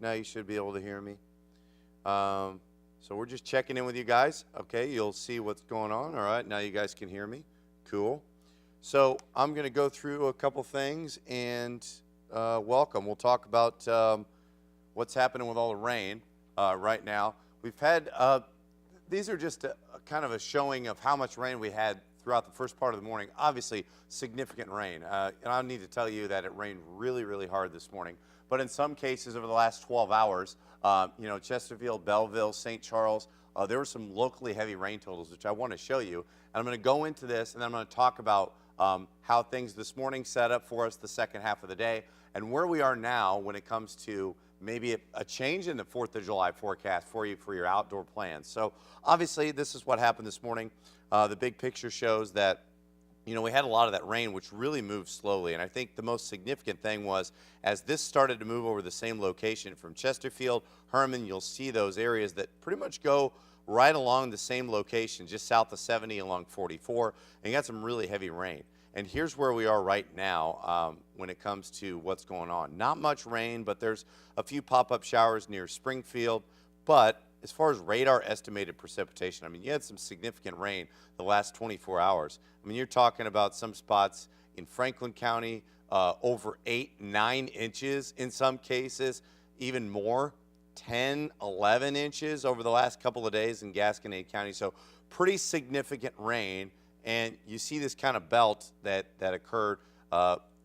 Now you should be able to hear me. So we're just checking in with you guys. Okay, you'll see what's going on. All right, now you guys can hear me. Cool. So I'm going to go through a couple things and welcome. We'll talk about what's happening with all the rain right now. We've had, these are just a kind of a showing of how much rain we had throughout the first part of the morning. Obviously, significant rain. And I need to tell you that it rained really, really hard this morning. But in some cases over the last 12 hours, you know, Chesterfield, Belleville, St. Charles, there were some locally heavy rain totals, which I want to show you. And I'm going to go into this, and then I'm going to talk about how things this morning set up for us the second half of the day, and where we are now when it comes to maybe a change in the 4th of July forecast for you for your outdoor plans. So obviously, this is what happened this morning. The big picture shows that, you know, we had a lot of that rain, which really moved slowly. And I think the most significant thing was as this started to move over the same location from Chesterfield, Herman, you'll see those areas that pretty much go right along the same location, just south of 70 along 44, and you got some really heavy rain. And here's where we are right now when it comes to what's going on. Not much rain, but there's a few pop-up showers near Springfield. But as far as radar estimated precipitation, I mean, you had some significant rain the last 24 hours. I mean, you're talking about some spots in Franklin County, over 8, 9 inches in some cases, even more, 10, 11 inches over the last couple of days in Gasconade County. So pretty significant rain. And you see this kind of belt that occurred,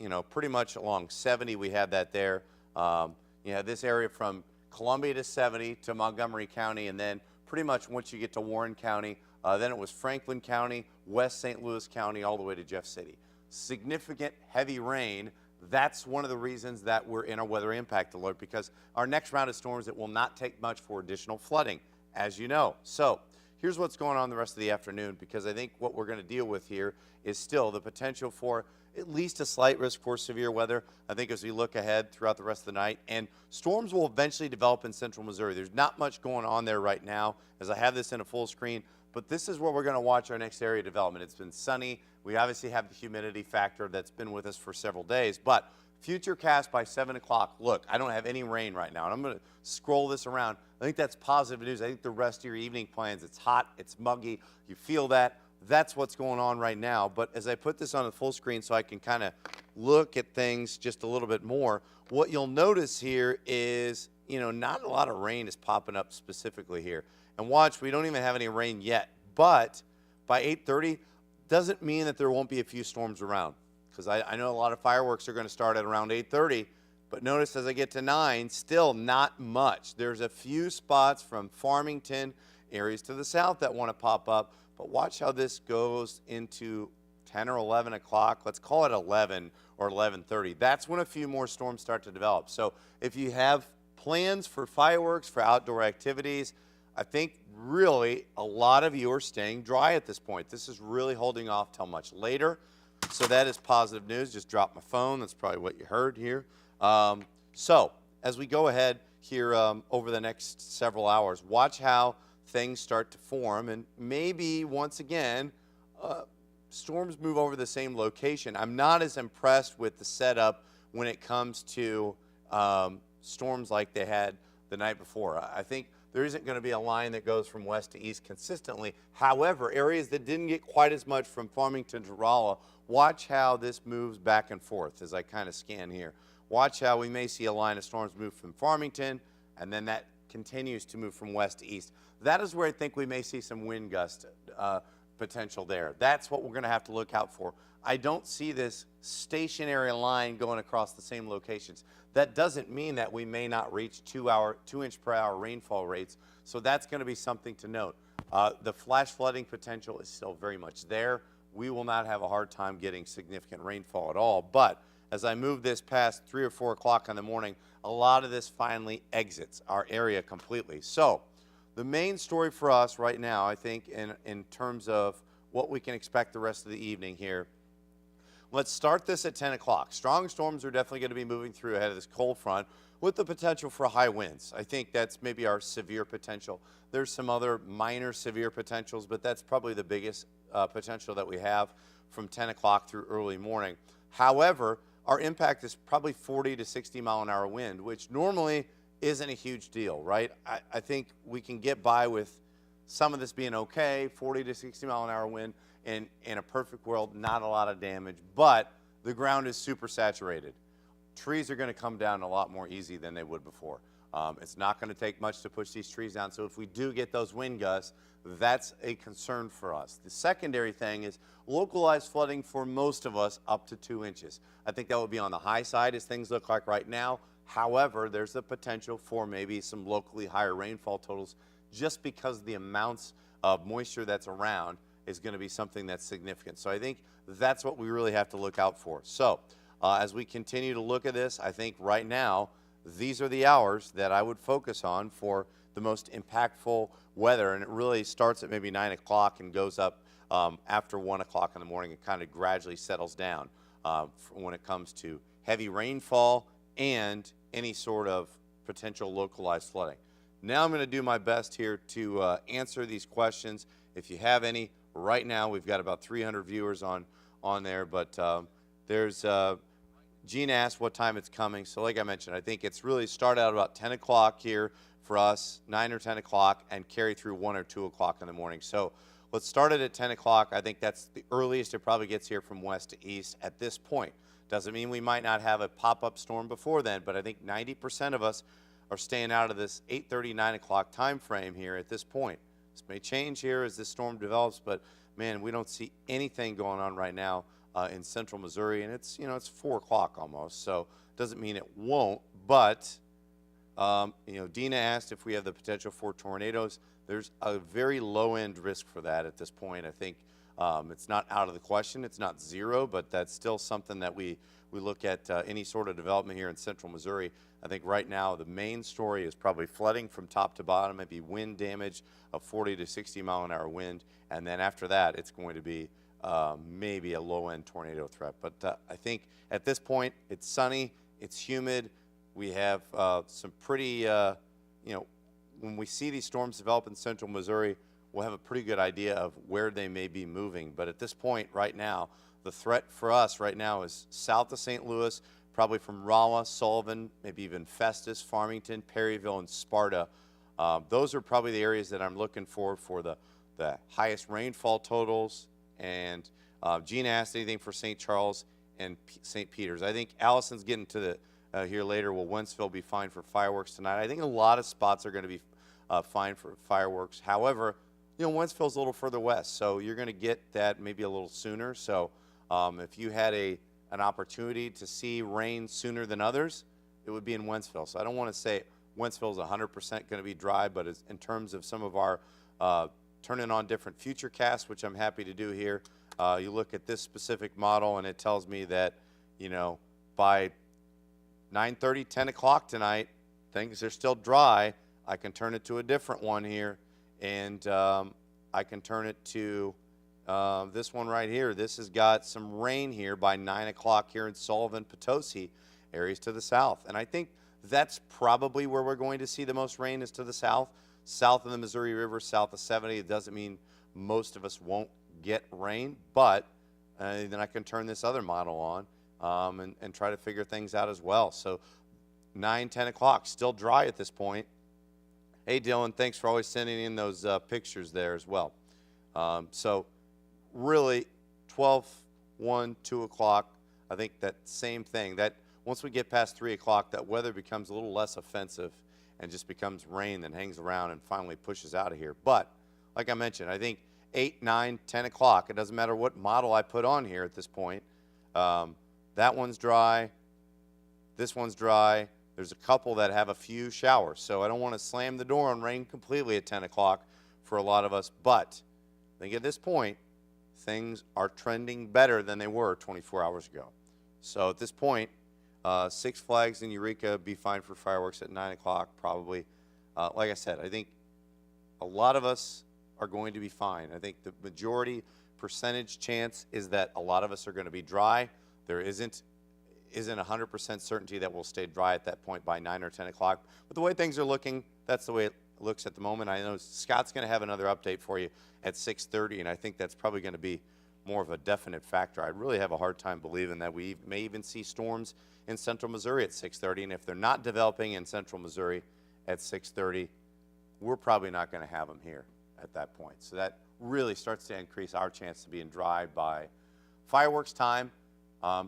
you know, pretty much along 70. We had that there. You know, this area from Columbia to 70 to Montgomery County, and then pretty much once you get to Warren County, then it was Franklin County, West St. Louis County, all the way to Jeff City. Significant heavy rain. That's one of the reasons that we're in a weather impact alert, because our next round of storms, it will not take much for additional flooding, as you know. So here's what's going on the rest of the afternoon, because I think what we're going to deal with here is still the potential for at least a slight risk for severe weather, I think, as we look ahead throughout the rest of the night. And storms will eventually develop in central Missouri. There's not much going on there right now, as I have this in a full screen, but this is where we're going to watch our next area development. It's been sunny. We obviously have the humidity factor that's been with us for several days, but future cast by 7 o'clock. Look, I don't have any rain right now, and I'm going to scroll this around. I think that's positive news. I think the rest of your evening plans, it's hot, it's muggy, you feel that. That's what's going on right now. But as I put this on the full screen so I can kind of look at things just a little bit more, what you'll notice here is, you know, not a lot of rain is popping up specifically here. And watch, we don't even have any rain yet. But by 8:30, doesn't mean that there won't be a few storms around, because I know a lot of fireworks are going to start at around 8:30. But notice as I get to 9, still not much. There's a few spots from Farmington, areas to the south that want to pop up. But watch how this goes into 10 or 11 o'clock. Let's call it 11 or 11:30. That's when a few more storms start to develop. So if you have plans for fireworks, for outdoor activities, I think really a lot of you are staying dry at this point. This is really holding off till much later. So that is positive news. Just dropped my phone. That's probably what you heard here. So as we go ahead here over the next several hours, watch how things start to form, and maybe once again storms move over the same location. I'm not as impressed with the setup when it comes to storms like they had the night before. I think there isn't going to be a line that goes from west to east consistently. However, areas that didn't get quite as much from Farmington to Rolla, watch how this moves back and forth as I kind of scan here. Watch how we may see a line of storms move from Farmington, and then that continues to move from west to east. That is where I think we may see some wind gust potential there. That's what we're going to have to look out for. I don't see this stationary line going across the same locations. That doesn't mean that we may not reach 2-inch per hour rainfall rates. So that's going to be something to note. The flash flooding potential is still very much there. We will not have a hard time getting significant rainfall at all. But as I move this past 3 or 4 o'clock in the morning, a lot of this finally exits our area completely. So the main story for us right now, I think, in terms of what we can expect the rest of the evening here, let's start this at 10 o'clock. Strong storms are definitely going to be moving through ahead of this cold front with the potential for high winds. I think that's maybe our severe potential. There's some other minor severe potentials, but that's probably the biggest potential that we have from 10 o'clock through early morning. However, our impact is probably 40 to 60 mile an hour wind, which normally isn't a huge deal, right? I think we can get by with some of this being okay, 40 to 60 mile an hour wind, in a perfect world, not a lot of damage, but the ground is super saturated. Trees are going to come down a lot more easy than they would before. It's not going to take much to push these trees down, so if we do get those wind gusts, that's a concern for us. The secondary thing is localized flooding for most of us up to 2 inches. I think that would be on the high side as things look like right now. However, there's the potential for maybe some locally higher rainfall totals just because the amounts of moisture that's around is going to be something that's significant. So I think that's what we really have to look out for. So as we continue to look at this, I think right now, these are the hours that I would focus on for the most impactful weather. And it really starts at maybe 9 o'clock and goes up after 1 o'clock in the morning and kind of gradually settles down when it comes to heavy rainfall and any sort of potential localized flooding. Now I'm going to do my best here to answer these questions. If you have any, right now we've got about 300 viewers on there, but there's Gina asked what time it's coming. So like I mentioned, I think it's really start out about 10 o'clock here for us, 9 or 10 o'clock, and carry through 1 or 2 o'clock in the morning. So let's start it at 10 o'clock. I think that's the earliest it probably gets here from west to east at this point. Doesn't mean we might not have a pop-up storm before then, but I think 90% of us are staying out of this 8:30, 9 o'clock time frame here at this point. This may change here as this storm develops, but man, we don't see anything going on right now in central Missouri, and it's, you know, it's 4 o'clock almost, so doesn't mean it won't. But you know, Dina asked if we have the potential for tornadoes. There's a very low-end risk for that at this point. I think it's not out of the question. It's not zero, but that's still something that we look at any sort of development here in central Missouri. I think right now the main story is probably flooding from top to bottom, maybe wind damage of 40 to 60 mile an hour wind, and then after that it's going to be maybe a low-end tornado threat. But I think at this point it's sunny, it's humid. We have some pretty, you know, when we see these storms develop in central Missouri, we'll have a pretty good idea of where they may be moving. But at this point right now, the threat for us right now is south of St. Louis, probably from Rolla, Sullivan, maybe even Festus, Farmington, Perryville, and Sparta. Those are probably the areas that I'm looking for the highest rainfall totals. And Gina asked anything for St. Charles and St. Peter's. I think Allison's getting to the here later. Will Wentzville be fine for fireworks tonight? I think a lot of spots are going to be fine for fireworks. However, you know, Wentzville's a little further west, so you're going to get that maybe a little sooner. So if you had an opportunity to see rain sooner than others, it would be in Wentzville. So I don't want to say Wentzville is 100% going to be dry, but in terms of some of our turning on different future casts, which I'm happy to do here, you look at this specific model and it tells me that, you know, by 9:30, 10 o'clock tonight, things are still dry. I can turn it to a different one here, and I can turn it to this one right here. This has got some rain here by 9 o'clock here in Sullivan, Potosi, areas to the south. And I think that's probably where we're going to see the most rain, is to the south of the Missouri River, south of 70. It doesn't mean most of us won't get rain, but then I can turn this other model on and try to figure things out as well. So 9, 10 o'clock, still dry at this point. Hey, Dylan, thanks for always sending in those pictures there as well. So really 12, 1, 2 o'clock, I think that same thing. That once we get past 3 o'clock, that weather becomes a little less offensive and just becomes rain that hangs around and finally pushes out of here. But like I mentioned, I think 8, 9, 10 o'clock, it doesn't matter what model I put on here at this point. That one's dry. This one's dry. There's a couple that have a few showers. So I don't want to slam the door on rain completely at 10 o'clock for a lot of us. But I think at this point, things are trending better than they were 24 hours ago. So at this point, Six Flags in Eureka be fine for fireworks at 9 o'clock probably. Like I said, I think a lot of us are going to be fine. I think the majority percentage chance is that a lot of us are going to be dry. There isn't 100% certainty that we'll stay dry at that point by 9 or 10 o'clock. But the way things are looking, that's the way it looks at the moment. I know Scott's going to have another update for you at 6:30, and I think that's probably going to be more of a definite factor. I really have a hard time believing that we may even see storms in central Missouri at 6:30. And if they're not developing in central Missouri at 6:30, we're probably not going to have them here at that point. So that really starts to increase our chance of being dry by fireworks time.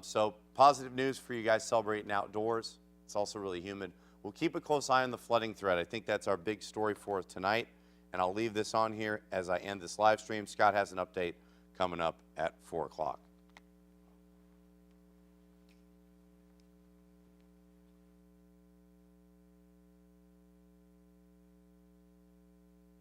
So positive news for you guys celebrating outdoors. It's also really humid. We'll keep a close eye on the flooding threat. I think that's our big story for us tonight. And I'll leave this on here as I end this live stream. Scott has an update coming up at 4 o'clock.